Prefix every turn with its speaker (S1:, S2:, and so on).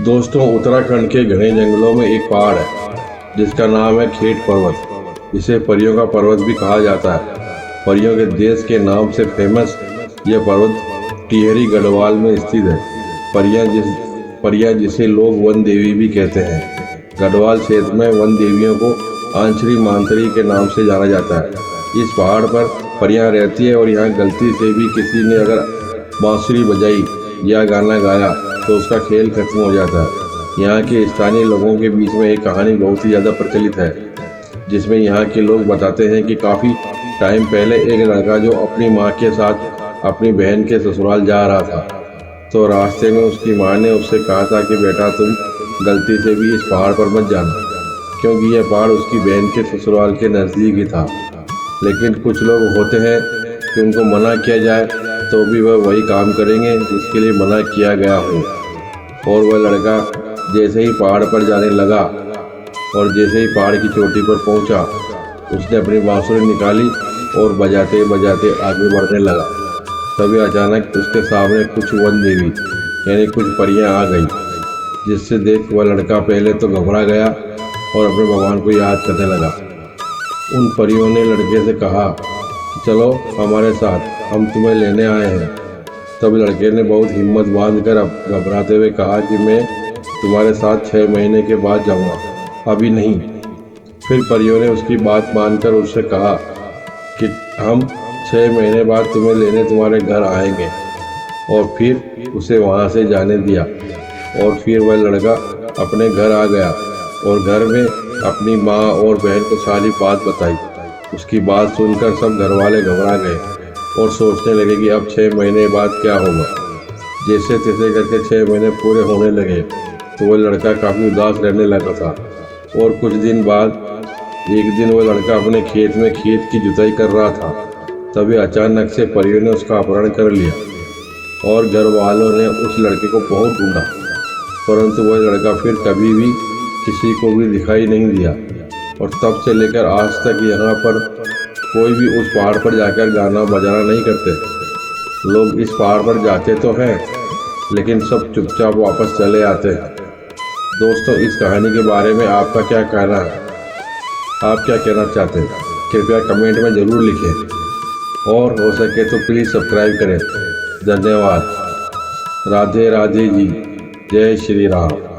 S1: दोस्तों, उत्तराखंड के घने जंगलों में एक पहाड़ है जिसका नाम है खेट पर्वत। इसे परियों का पर्वत भी कहा जाता है। परियों के देश के नाम से फेमस यह पर्वत टिहरी गढ़वाल में स्थित है। परियां जिसे लोग वन देवी भी कहते हैं। गढ़वाल क्षेत्र में वन देवियों को आंचरी मांतरी के नाम से जाना जाता है। इस पहाड़ पर परियां रहती है और यहाँ गलती से भी किसी ने अगर बांसुरी बजाई या गाना गाया तो उसका खेल खत्म हो जाता है। यहाँ के स्थानीय लोगों के बीच में एक कहानी बहुत ही ज़्यादा प्रचलित है, जिसमें यहाँ के लोग बताते हैं कि काफ़ी टाइम पहले एक लड़का जो अपनी माँ के साथ अपनी बहन के ससुराल जा रहा था, तो रास्ते में उसकी माँ ने उससे कहा था कि बेटा, तुम गलती से भी इस पहाड़ पर मत जाना, क्योंकि यह पहाड़ उसकी बहन के ससुराल के नज़दीक ही था। लेकिन कुछ लोग होते हैं कि उनको मना किया जाए तो भी वह वही काम करेंगे जिसके लिए मना किया गया हो। और वह लड़का जैसे ही पहाड़ पर जाने लगा और जैसे ही पहाड़ की चोटी पर पहुंचा, उसने अपनी बांसुरी निकाली और बजाते बजाते आगे बढ़ने लगा। तभी अचानक उसके सामने कुछ वन देवी यानी कुछ परियां आ गई, जिससे देख वह लड़का पहले तो घबरा गया और अपने भगवान को याद करने लगा। उन परियों ने लड़के से कहा कि चलो हमारे साथ, हम तुम्हें लेने आए हैं। तब लड़के ने बहुत हिम्मत बांधकर अब घबराते हुए कहा कि मैं तुम्हारे साथ 6 महीने के बाद जाऊंगा, अभी नहीं। फिर परियों ने उसकी बात मानकर उससे कहा कि हम 6 महीने बाद तुम्हें लेने तुम्हारे घर आएंगे। और फिर उसे वहां से जाने दिया और फिर वह लड़का अपने घर आ गया और घर में अपनी माँ और बहन को सारी बात बताई। उसकी बात सुनकर सब घर वाले घबरा गए और सोचने लगे कि अब 6 महीने बाद क्या होगा। जैसे तैसे करके 6 महीने पूरे होने लगे तो वह लड़का काफ़ी उदास रहने लगा था। और कुछ दिन बाद एक दिन वह लड़का अपने खेत में खेत की जुताई कर रहा था। तभी अचानक से परियों ने उसका अपहरण कर लिया और घर वालों ने उस लड़के को बहुत ढूंढा, परंतु वह लड़का फिर कभी भी किसी को भी दिखाई नहीं दिया। और तब से लेकर आज तक यहाँ पर कोई भी उस पहाड़ पर जाकर गाना बजाना नहीं करते। लोग इस पहाड़ पर जाते तो हैं, लेकिन सब चुपचाप वापस चले आते हैं। दोस्तों, इस कहानी के बारे में आपका क्या कहना है? आप क्या कहना चाहते हैं? कृपया कमेंट में ज़रूर लिखें और हो सके तो प्लीज़ सब्सक्राइब करें। धन्यवाद। राधे राधे जी। जय श्री राम।